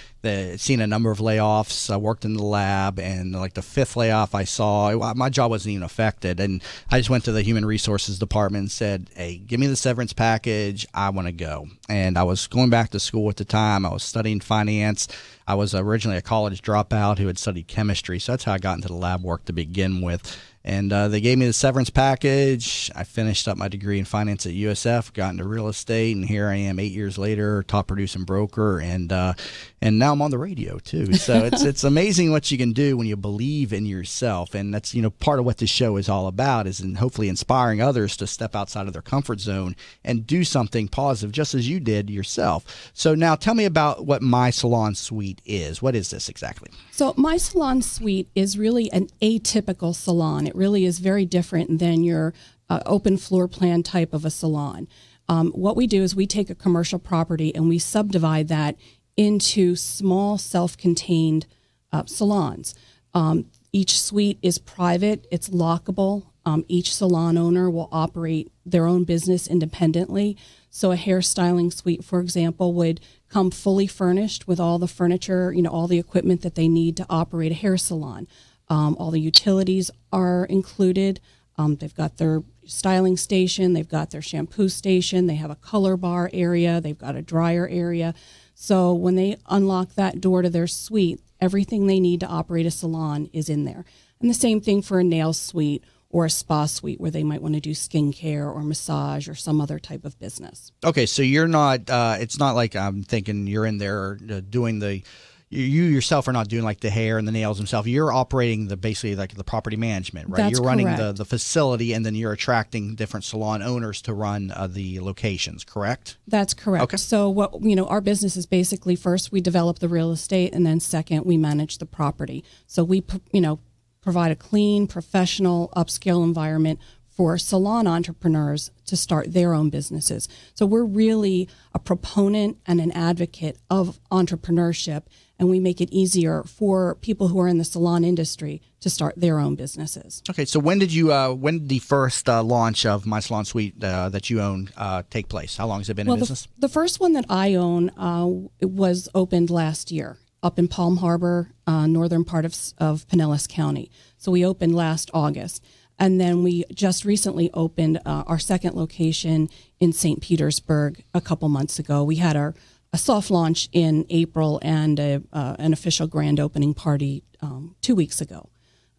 S2: Seen a number of layoffs. I worked in the lab, and like the 5th layoff I saw, my job wasn't even affected. And I just went to the human resources department and said, hey, give me the severance package. I want to go. And I was going back to school at the time. I was studying finance. I was originally a college dropout who had studied chemistry, so that's how I got into the lab work to begin with. And they gave me the severance package. I finished up my degree in finance at USF, got into real estate, and here I am 8 years later, top producing broker, and now I'm on the radio too. So it's amazing what you can do when you believe in yourself, and that's part of what this show is all about, is hopefully inspiring others to step outside of their comfort zone and do something positive, just as you did yourself. So now tell me about what My Salon Suite is. What is this exactly?
S15: So My Salon Suite is really an atypical salon. It really is very different than your open floor plan type of a salon. What we do is we take a commercial property and we subdivide that into small self-contained salons. Each suite is private. It's lockable. Each salon owner will operate their own business independently. So a hairstyling suite, for example, would come fully furnished with all the furniture, all the equipment that they need to operate a hair salon. All the utilities are included. They've got their styling station. They've got their shampoo station. They have a color bar area. They've got a dryer area. So when they unlock that door to their suite, everything they need to operate a salon is in there. And the same thing for a nail suite or a spa suite where they might want to do skincare or massage or some other type of business.
S2: Okay, so you're not, it's not like I'm thinking you're in there doing you yourself are not doing like the hair and the nails themselves. You're operating basically like the property management, right?
S15: That's
S2: you're running
S15: correct.
S2: the facility, and then you're attracting different salon owners to run the locations, correct?
S15: That's correct.
S2: Okay.
S15: So what our business is basically, first we develop the real estate, and then second we manage the property. So we provide a clean, professional, upscale environment for salon entrepreneurs to start their own businesses. So we're really a proponent and an advocate of entrepreneurship, and we make it easier for people who are in the salon industry to start their own businesses.
S2: Okay, so when did the first launch of My Salon Suite that you own take place? How long has it been in business?
S15: The first one that I own was opened last year up in Palm Harbor, northern part of Pinellas County. So we opened last August. And then we just recently opened our second location in St. Petersburg a couple months ago. We had a soft launch in April and an official grand opening party 2 weeks ago.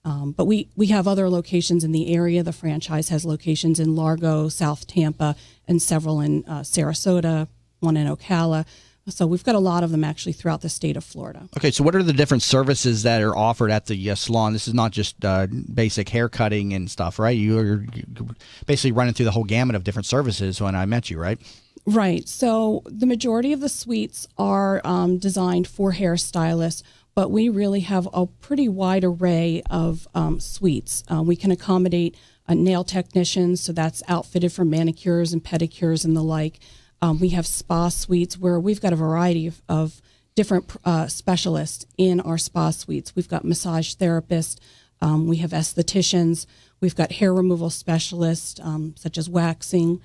S15: But we have other locations in the area. The franchise has locations in Largo, South Tampa, and several in Sarasota, one in Ocala. So we've got a lot of them actually throughout the state of Florida.
S2: Okay, so what are the different services that are offered at the salon? This is not just basic hair cutting and stuff, right? You're basically running through the whole gamut of different services when I met you, right?
S15: Right. So the majority of the suites are designed for hairstylists, but we really have a pretty wide array of suites. We can accommodate nail technicians, so that's outfitted for manicures and pedicures and the like. We have spa suites where we've got a variety of different specialists in our spa suites. We've got massage therapists, we have estheticians, we've got hair removal specialists such as waxing.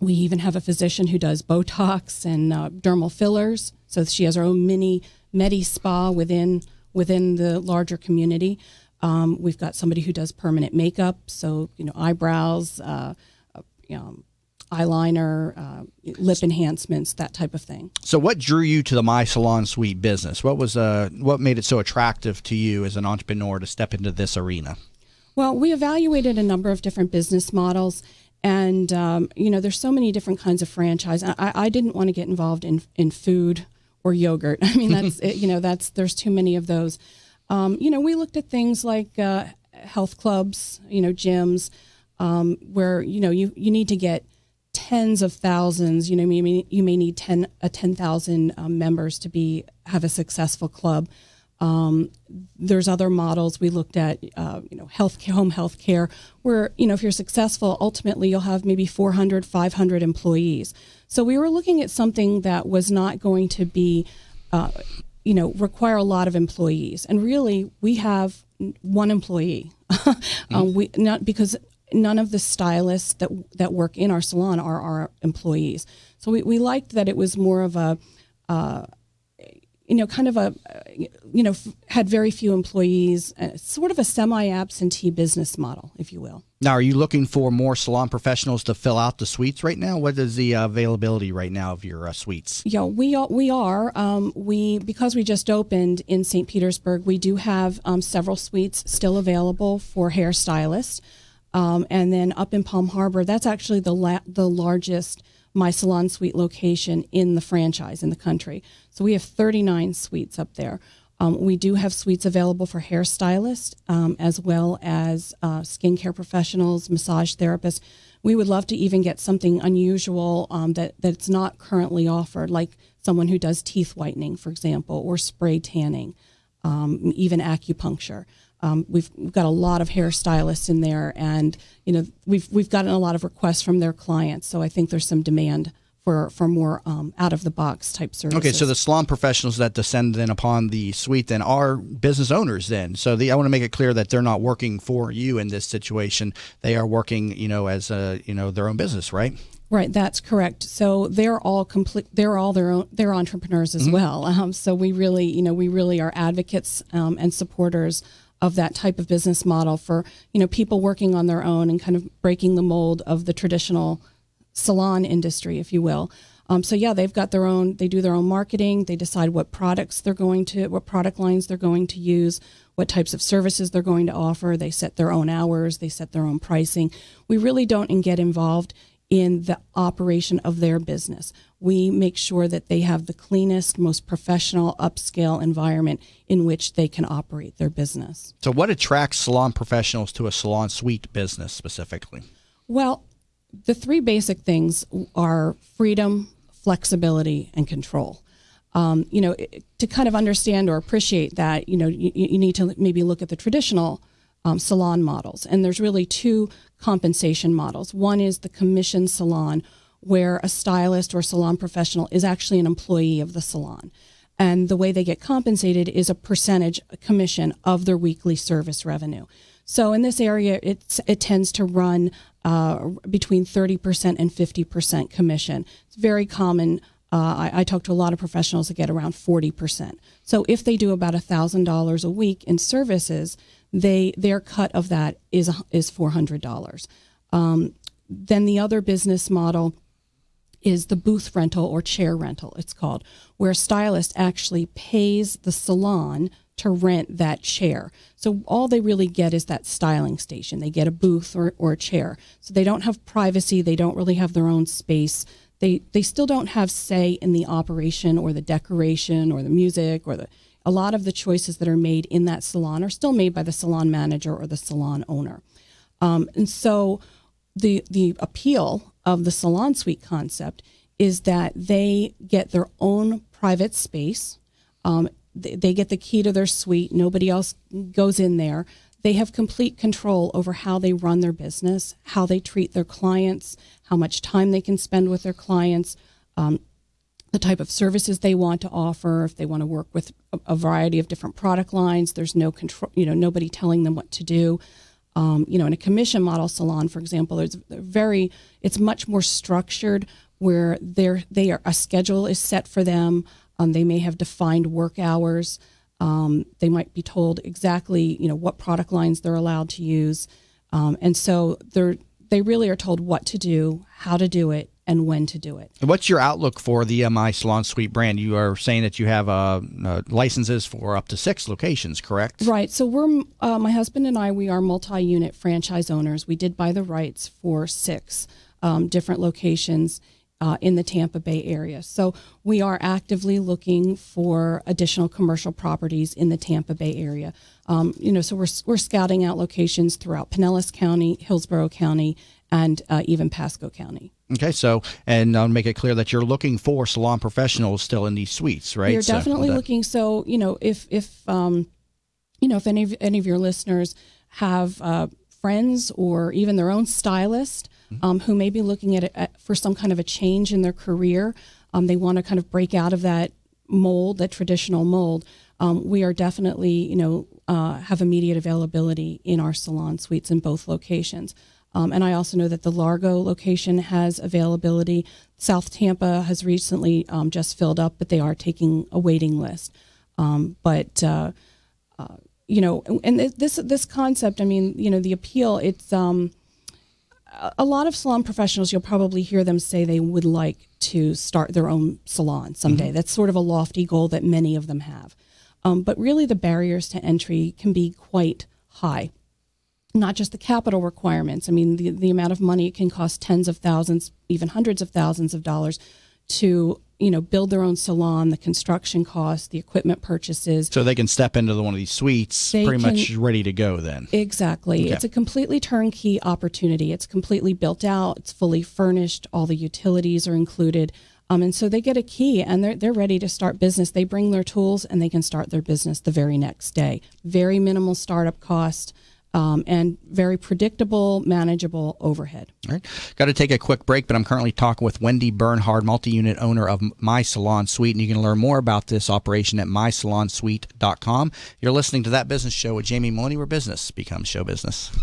S15: We even have a physician who does Botox and dermal fillers. So she has her own mini Medi Spa within the larger community. We've got somebody who does permanent makeup, so eyebrows, eyeliner, lip enhancements, that type of thing.
S2: So what drew you to the My Salon Suite business? What made it so attractive to you as an entrepreneur to step into this arena?
S15: Well, we evaluated a number of different business models, and there's so many different kinds of franchise. I didn't want to get involved in food or yogurt. I mean, there's too many of those. We looked at things like health clubs, gyms, where you need to get tens of thousands. You may need 10,000 members to have a successful club. There's other models we looked at, home health care, where, if you're successful, ultimately you'll have maybe 400, 500 employees. So we were looking at something that was not going to be, require a lot of employees. And really, we have one employee. Because none of the stylists that work in our salon are our employees. So we liked that it was more of a, had very few employees, sort of a semi-absentee business model, if you will.
S2: Now, are you looking for more salon professionals to fill out the suites right now? What is the availability right now of your suites?
S15: Yeah, we are. Because we just opened in St. Petersburg, we do have several suites still available for hairstylists. And then up in Palm Harbor, that's actually the largest My Salon Suite location in the franchise in the country. So we have 39 suites up there. We do have suites available for hairstylists as well as skincare professionals, massage therapists. We would love to even get something unusual that's not currently offered, like someone who does teeth whitening, for example, or spray tanning, even acupuncture. We've got a lot of hairstylists in there, and we've gotten a lot of requests from their clients. So I think there's some demand for more out of the box type services.
S2: Okay, so the salon professionals that descend then upon the suite then are business owners then. So I want to make it clear that they're not working for you in this situation. They are working, as their own business, right?
S15: Right, that's correct. So they're all they're entrepreneurs as well. So we really are advocates and supporters of that type of business model for, people working on their own and kind of breaking the mold of the traditional salon industry, if you will. So yeah, they've got they do their own marketing. They decide what product lines they're going to use, what types of services they're going to offer. They set their own hours. They set their own pricing. We really don't get involved in the operation of their business. We make sure that they have the cleanest, most professional, upscale environment in which they can operate their business.
S2: So what attracts salon professionals to a salon suite business specifically? Well,
S15: the three basic things are freedom, flexibility, and control. To kind of understand or appreciate that, you need to maybe look at the traditional salon models. And there's really two compensation models. One is the commission salon, where a stylist or salon professional is actually an employee of the salon. And the way they get compensated is a percentage commission of their weekly service revenue. So in this area, it tends to run between 30% and 50% commission. It's very common I talk to a lot of professionals that get around 40%. So if they do about $1,000 a week in services, their cut of that is $400. Then the other business model is the booth rental or chair rental, it's called, where a stylist actually pays the salon to rent that chair. So all they really get is that styling station. They get a booth or a chair. So they don't have privacy. They don't really have their own space. They still don't have say in the operation or the decoration or the music or a lot of the choices that are made in that salon are still made by the salon manager or the salon owner. And so the appeal of the salon suite concept is that they get their own private space. They get the key to their suite. Nobody else goes in there. They have complete control over how they run their business, how they treat their clients, how much time they can spend with their clients, the type of services they want to offer. If they want to work with a variety of different product lines, there's no control, nobody telling them what to do. In a commission model salon, for example, it's much more structured where a schedule is set for them. They may have defined work hours. They might be told exactly, what product lines they're allowed to use. And so they really are told what to do, how to do it, and when to do it.
S2: What's your outlook for the MI Salon Suite brand? You are saying that you have licenses for up to 6 locations, correct?
S15: Right. So we're my husband and we are multi-unit franchise owners. We did buy the rights for 6 different locations in the Tampa Bay area. So we are actively looking for additional commercial properties in the Tampa Bay area. So we're scouting out locations throughout Pinellas County, Hillsborough County, and even Pasco County.
S2: Okay, so, and I'll make it clear that you're looking for salon professionals still in these suites, right?
S15: We're definitely looking. So, if any of your listeners have friends or even their own stylist who may be looking at it for some kind of a change in their career, they want to kind of break out of that mold, that traditional mold, we are definitely, have immediate availability in our salon suites in both locations. And I also know that the Largo location has availability. South Tampa has recently just filled up, but they are taking a waiting list. And this concept, the appeal, it's a lot of salon professionals, you'll probably hear them say they would like to start their own salon someday. Mm-hmm. That's sort of a lofty goal that many of them have. But really the barriers to entry can be quite high. Not just the capital requirements. The amount of money it can cost tens of thousands, even hundreds of thousands of dollars to, build their own salon, the construction costs, the equipment purchases.
S2: So they can step into one of these suites much ready to go then.
S15: Exactly. Okay. It's a completely turnkey opportunity. It's completely built out. It's fully furnished. All the utilities are included. And so they get a key and they're ready to start business. They bring their tools and they can start their business the very next day. Very minimal startup cost. And very predictable, manageable overhead.
S2: All right. Got to take a quick break, but I'm currently talking with Wendy Bernhard, multi-unit owner of My Salon Suite, and you can learn more about this operation at mysalonsuite.com. You're listening to That Business Show with Jamie Maloney, where business becomes show business.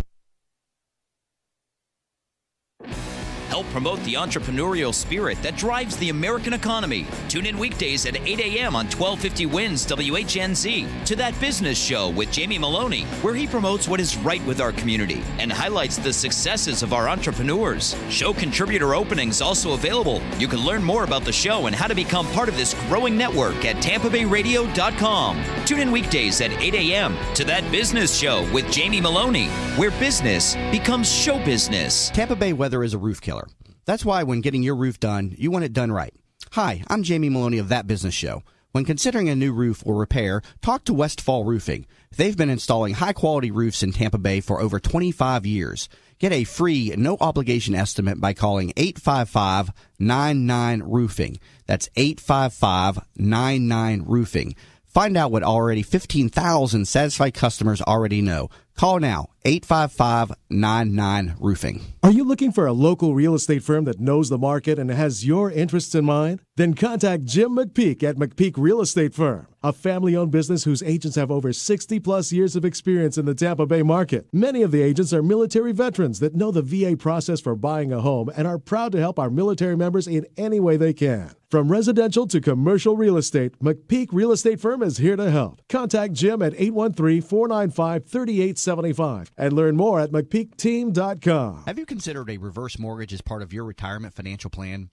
S1: Help promote the entrepreneurial spirit that drives the American economy. Tune in weekdays at 8 a.m. on 1250 WINS WHNZ to That Business Show with Jamie Maloney, where he promotes what is right with our community and highlights the successes of our entrepreneurs. Show contributor openings also available. You can learn more about the show and how to become part of this growing network at TampaBayRadio.com. Tune in weekdays at 8 a.m. to That Business Show with Jamie Maloney, where business becomes show business.
S2: Tampa Bay weather is a roof killer. That's why when getting your roof done, you want it done right. Hi, I'm Jamie Maloney of That Business Show. When considering a new roof or repair, talk to Westfall Roofing. They've been installing high-quality roofs in Tampa Bay for over 25 years. Get a free, no-obligation estimate by calling 855-99-ROOFING. That's 855-99-ROOFING. Find out what already 15,000 satisfied customers already know. Call now, 855-99-ROOFING.
S5: Are you looking for a local real estate firm that knows the market and has your interests in mind? Then contact Jim McPeak at McPeak Real Estate Firm, a family-owned business whose agents have over 60-plus years of experience in the Tampa Bay market. Many of the agents are military veterans that know the VA process for buying a home and are proud to help our military members in any way they can. From residential to commercial real estate, McPeak Real Estate Firm is here to help. Contact Jim at 813-495-3875 and learn more at McPeakTeam.com.
S2: Have you considered a reverse mortgage as part of your retirement financial plan?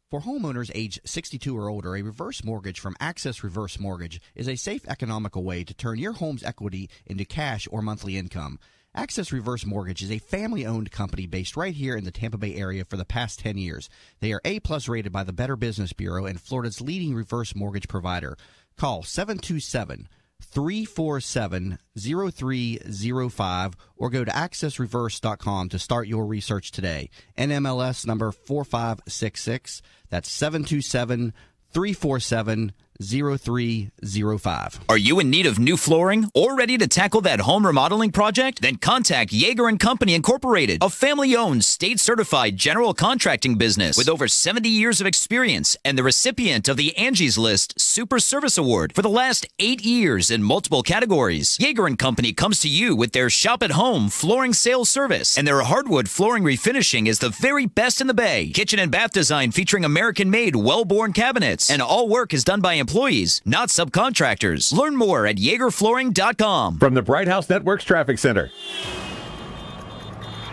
S2: For homeowners age 62 or older, a reverse mortgage from Access Reverse Mortgage is a safe, economical way to turn your home's equity into cash or monthly income. Access Reverse Mortgage is a family-owned company based right here in the Tampa Bay area for the past 10 years. They are A-plus rated by the Better Business Bureau and Florida's leading reverse mortgage provider. Call 727-347-0305 or go to accessreverse.com to start your research today. NMLS number 4566. That's 727-347-0305.
S1: Are you in need of new flooring or ready to tackle that home remodeling project? Then contact Yeager & Company Incorporated, a family-owned, state-certified general contracting business with over 70 years of experience and the recipient of the Angie's List Super Service Award for the last 8 years in multiple categories. Yeager & Company comes to you with their shop-at-home flooring sales service, and their hardwood flooring refinishing is the very best in the Bay. Kitchen and bath design featuring American-made, well-born cabinets, and all work is done by employees, not subcontractors. Learn more at YeagerFlooring.com.
S6: From the Bright House Networks Traffic Center.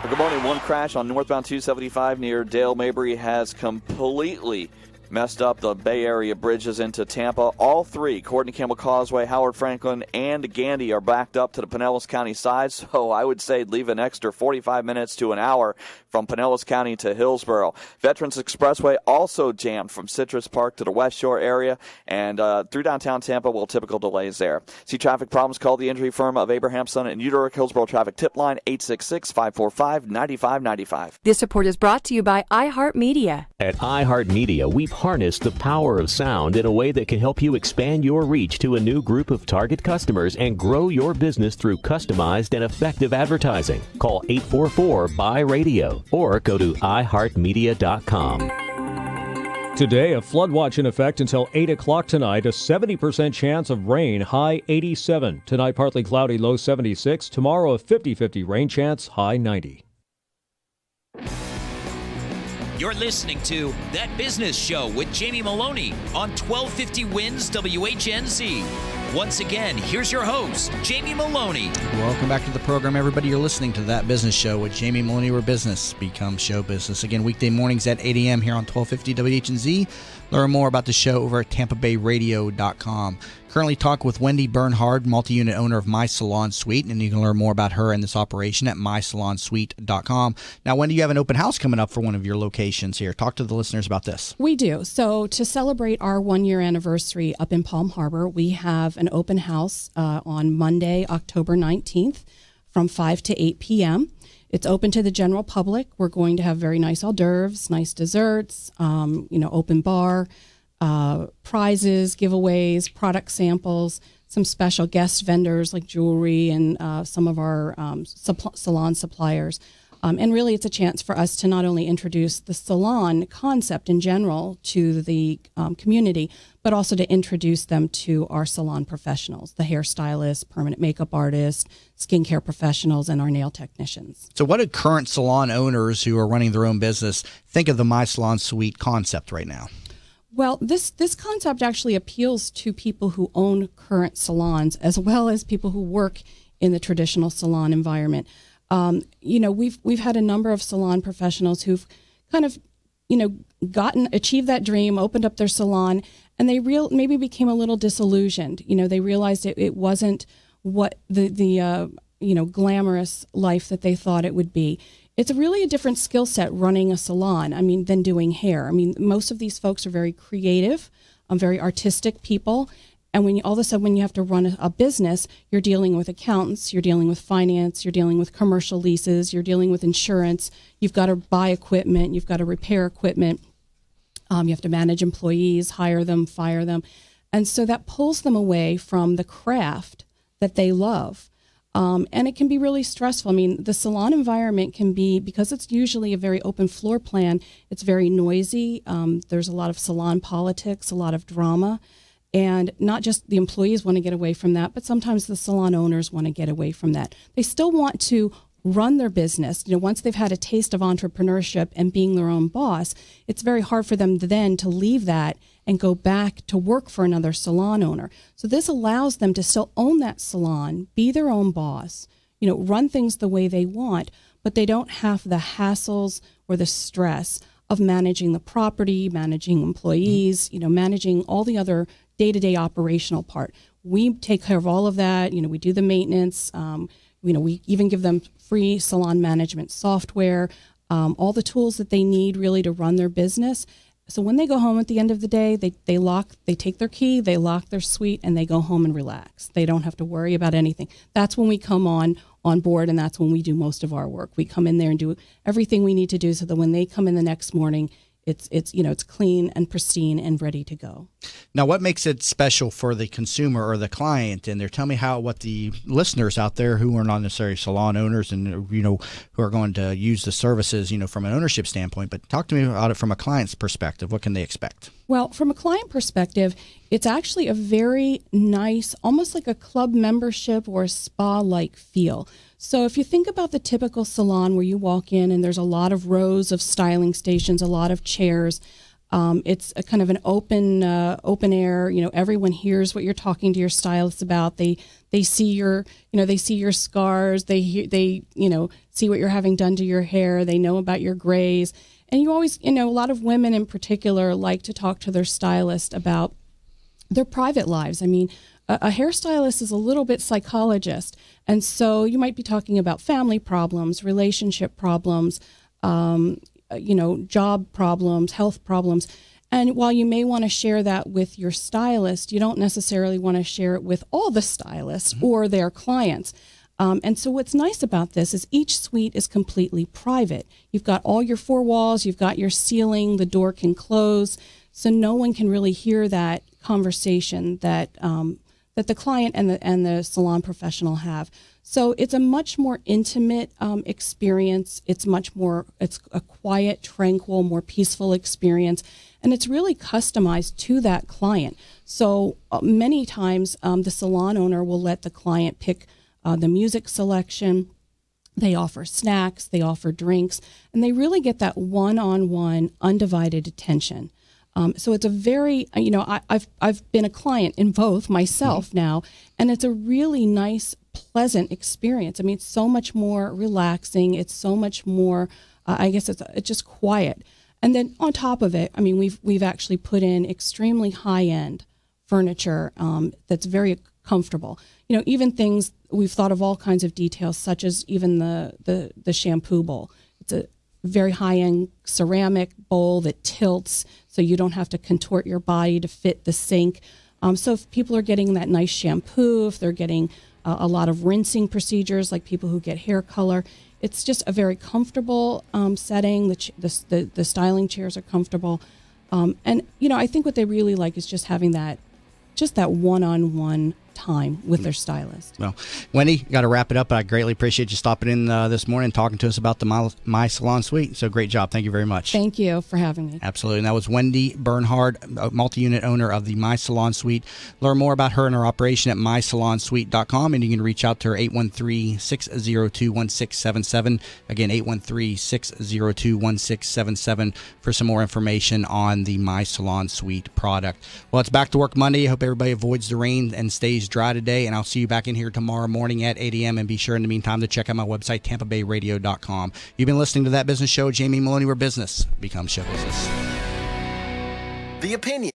S7: Well, good morning. One crash on northbound 275 near Dale Mabry has completely messed up the Bay Area bridges into Tampa. All three, Courtney Campbell Causeway, Howard Franklin, and Gandy, are backed up to the Pinellas County side. So I would say leave an extra 45 minutes to an hour from Pinellas County to Hillsborough. Veterans Expressway also jammed from Citrus Park to the West Shore area and through downtown Tampa. Well, typical delays there. See traffic problems? Call the injury firm of Abraham, Son and Uterick. Hillsborough traffic tip line 866-545-9595.
S16: This report is brought to you by iHeartMedia.
S17: At iHeartMedia, we've harnessed the power of sound in a way that can help you expand your reach to a new group of target customers and grow your business through customized and effective advertising. Call 844-BUY-RADIO or go to iHeartMedia.com.
S12: Today, a flood watch in effect until 8 o'clock tonight. A 70% chance of rain, high 87. Tonight, partly cloudy, low 76. Tomorrow, a 50-50 rain chance, high 90.
S1: You're listening to That Business Show with Jamie Maloney on 1250 Wins WHNZ. Once again, here's your host, Jamie Maloney.
S2: Welcome back to the program, everybody. You're listening to That Business Show with Jamie Maloney, where business becomes show business. Again, weekday mornings at 8 a.m. here on 1250 WHNZ. Learn more about the show over at TampaBayRadio.com. Currently talk with Wendy Bernhard, multi-unit owner of My Salon Suite, and you can learn more about her and this operation at MySalonSuite.com. Now, Wendy, you have an open house coming up for one of your locations here. Talk to the listeners about this.
S15: We do. So to celebrate our 1-year anniversary up in Palm Harbor, we have an open house on Monday, October 19th from 5 to 8 p.m. It's open to the general public. We're going to have very nice hors d'oeuvres, nice desserts, open bar, prizes, giveaways, product samples, some special guest vendors like jewelry and some of our salon suppliers. And really, it's a chance for us to not only introduce the salon concept in general to the community, but also to introduce them to our salon professionals, the hairstylists, permanent makeup artists, skincare professionals, and our nail technicians.
S2: So what do current salon owners who are running their own business think of the My Salon Suite concept right now?
S15: Well, this concept actually appeals to people who own current salons as well as people who work in the traditional salon environment. We've had a number of salon professionals who've kind of, achieved that dream, opened up their salon, and they maybe became a little disillusioned. They realized it wasn't what the glamorous life that they thought it would be. It's really a different skill set running a salon, than doing hair. Most of these folks are very creative, very artistic people. And when you have to run a business, you're dealing with accountants, you're dealing with finance, you're dealing with commercial leases, you're dealing with insurance. You've got to buy equipment, you've got to repair equipment. You have to manage employees, hire them, fire them. And so that pulls them away from the craft that they love. And it can be really stressful. I mean, the salon environment can be, because it's usually a very open floor plan, it's very noisy. There's a lot of salon politics, a lot of drama. And not just the employees want to get away from that, but sometimes the salon owners want to get away from that. They still want to run their business. You know, once they've had a taste of entrepreneurship and being their own boss, it's very hard for them then to leave that and go back to work for another salon owner. So this allows them to still own that salon, be their own boss, you know, run things the way they want, but they don't have the hassles or the stress of managing the property, managing employees, you know, managing all the other day-to-day operational part. We take care of all of that. You know, we do the maintenance. You know, we even give them free salon management software, all the tools that they need really to run their business. So when they go home at the end of the day, they take their key, they lock their suite, and they go home and relax. They don't have to worry about anything. That's when we come on board, and that's when we do most of our work. We come in there and do everything we need to do so that when they come in the next morning, it's you know, it's clean and pristine and ready to go.
S2: Now, what makes it special for the consumer or the client? And tell me what the listeners out there who are not necessarily salon owners and, you know, who are going to use the services, you know, from an ownership standpoint, but talk to me about it from a client's perspective. What can they expect?
S15: Well, from a client perspective, it's actually a very nice, almost like a club membership or a spa-like feel. So if you think about the typical salon where you walk in and there's a lot of rows of styling stations, a lot of chairs, it's a kind of an open air. You know, everyone hears what you're talking to your stylist about. They see your, you know, they see your scars. They you know, see what you're having done to your hair. They know about your grays. And you always, you know, a lot of women in particular like to talk to their stylist about their private lives. I mean, a hairstylist is a little bit psychologist. And so you might be talking about family problems, relationship problems, you know, job problems, health problems. And while you may want to share that with your stylist, you don't necessarily want to share it with all the stylists or their clients. And so what's nice about this is each suite is completely private. You've got all your four walls, you've got your ceiling, the door can close, so no one can really hear that conversation that that the client and the salon professional have. So it's a much more intimate experience. It's a quiet, tranquil, more peaceful experience, and it's really customized to that client. So many times the salon owner will let the client pick the music selection. They offer snacks, they offer drinks, and they really get that one-on-one, undivided attention. So it's a very, you know, I've been a client in both myself now, and it's a really nice, pleasant experience. I mean, it's so much more relaxing. It's so much more, I guess it's just quiet. And then on top of it, I mean, we've actually put in extremely high-end furniture that's very comfortable. You know, even things, we've thought of all kinds of details, such as even the shampoo bowl. It's a very high-end ceramic bowl that tilts so you don't have to contort your body to fit the sink. So if people are getting that nice shampoo, if they're getting a lot of rinsing procedures, like people who get hair color, it's just a very comfortable setting. The styling chairs are comfortable. And, you know, I think what they really like is just having that one-on-one time with their stylist.
S2: Well, Wendy, got to wrap it up, but I greatly appreciate you stopping in this morning and talking to us about the My Salon Suite. So great job. Thank you very much.
S15: Thank you for having me.
S2: Absolutely. And that was Wendy Bernhard, multi-unit owner of the My Salon Suite. Learn more about her and her operation at mysalonsuite.com, and you can reach out to her 813-602-1677. Again, 813-602-1677 for some more information on the My Salon Suite product. Well, it's back to work Monday. I hope everybody avoids the rain and stays dry today, and I'll see you back in here tomorrow morning at 8 a.m. And be sure in the meantime to check out my website, TampaBayRadio.com. You've been listening to That Business Show. Jamie Maloney, where business becomes show business.
S18: The opinion